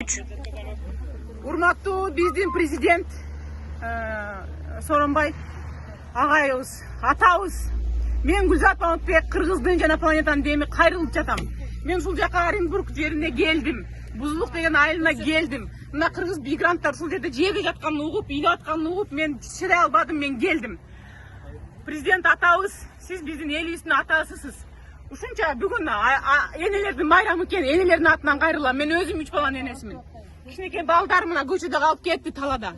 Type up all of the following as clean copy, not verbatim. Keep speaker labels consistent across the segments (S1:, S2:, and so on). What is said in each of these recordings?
S1: 3. Урматтуу биздин президент Сооронбай агайыбыз, атабыз. Мен Гүлзат Мамытбек, Кыргыздын жана планетанын деми кайрылып жатам. Мен ушул жака Оренбург жерине келдим. Бузулук деген айылына келдим. Мына кыргыз мигранттар ушул жерде жеп жатканын угуп, үйлөп атканын угуп, мен чыдай албадым, мен келдим. Президент атабыз, сиз биздин элибиздин атасысыз. Ушунча бүгүн энелердин майрамы экен, энелердин атынан кайрылам. Мен өзүм 3 баланын энесимин. Кичинекей балдар мына көчөдө калып кетти талада.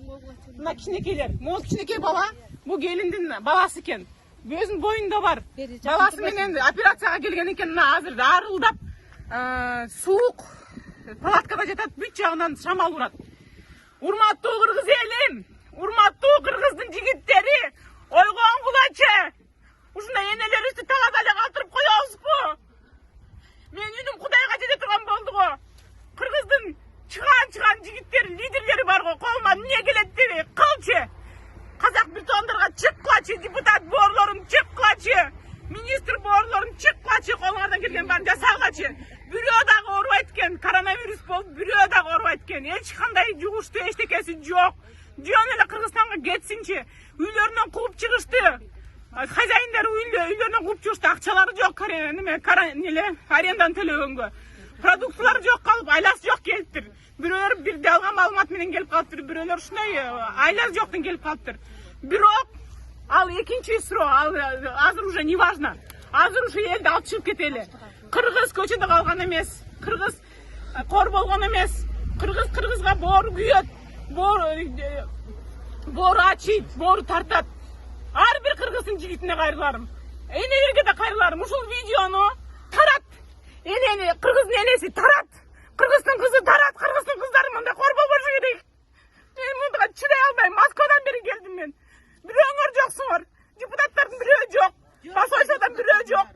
S1: Мына кичинекейлер, могул кичинекей бала, бул келиндин баласы экен. Өзүнүн боюнда бар. Баласы менен операцияга келген экен, мына азыр арылдап, суук палаткада жатат, бүт жагынан шамал урат. Урматтуу кыргыз элим, урматтуу кыргыздын жигиттери, ойгоңгулачы. Ушундай энелерибизди талада эле калтырып коебузбу? Мен үнүм Кудайга жете турган болду го. Кыргыздын чыган жигиттери, лидерлери бар го. Колума эмне келет деби, кылчы. Казак бетондорго чыккылачы, депутат боорлорун чыккылачы, министр боорлорун чыккылачы, колуңардан келген баарын жасагылачы. Бирөө дагы оорубайт экен, коронавирус болуп, бирөө дагы оорубайт экен. Эч кандай жугуштуу эчтекеси жок. Жөн эле Кыргызстанга кетсинчи. Үйлөрүнөн кууп чыгышты. Хозяиндер үйлөрүнөн кууп чыгышты. Акчалары жок, аренданы төлөгөнгө. Продуктылары жок калып, айласы жок келиптир. Бирөөлөр бир жалган маалымат менен келип калыптыр, бирөөлөр ушундай айласы жоктон келип калыптыр. Бирок ал экинчи суроо, ал азыр уже не важно. Азыр ушу элди алып чыгып кетели. Кыргыз көчөдө калган эмес, кыргыз кор болгон эмес. Кыргызга боору күйөт, боору ачыйт, боору тартат. Ар бир кыргыздын жигитине кайрыларым. Энелерге да кайрыларым. Ушул видеону тарат. Кыргыздын энеси тарат. Кыргыздын кызы тарат. Кыргыздын кыздары мындай кор болбошу керек. Мен мынга чыдай албайм. Москвадан бери келдим мен. Бирөөңөр жоксуңар. Депутаттардын бирөө жок. Посольстводон бирөө жок.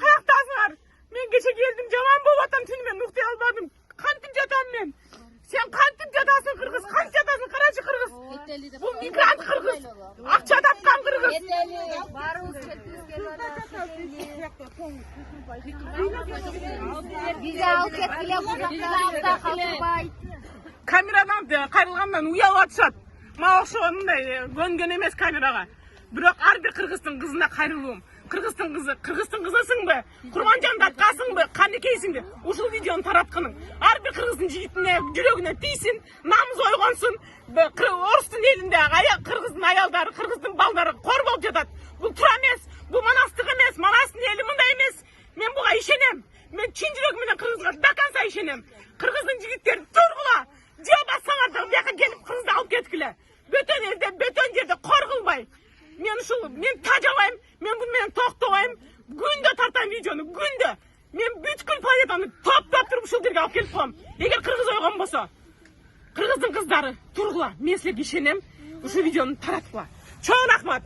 S1: Каяктасыңар? Мен кече келдим, жаман болуп атам, түнү мен уктay албадым. Кантип жатам мен? Сен кантип жатасың кыргыз? Кантип жатасың? Карачы кыргыз. Бул мигрант кыргыз. Акча тапкан кыргыз. Камерадан кайрылгандан уялып атышат. Мага окшогон мындай көнгөн эмес камерага. Бирок ар бир кыргыздын кызына кайрылуум. Кыргыздын кызысыңбы? Курманжан даткасыңбы? Канекейсиңби? Ушул видеону таратканың. Ар бир кыргыздын жигитине, жүрөгүнө тийсин, намыз ойгонсун. Орустун элинде кыргыздын аялдары, кыргыздын балдары кор болуп жатат. Бул туура эмес, бул манастык эмес, манастын эли мындай эмес. Мен буга ишенем. Мен чын жүрөгүм менен кыргызга до конца ишенем. Кыргыздын жигиттери тургула. Же бассаңар да бияка келип кыргызды алып кеткиле. Бөтөн элде, бөтөн жерде кор кылбай. Мен тажабайм, мен буну менен токтобойм. Күндө тартам видеону, күндө. Мен бүткүл планетаны топтоп туруп ушул жерге алып келип коем. Эгер кыргыз ойгон болсо, кыргыздын кыздары тургула. Мен силерге ишенем. Ушул видеону тараткыла. Чоң рахмат.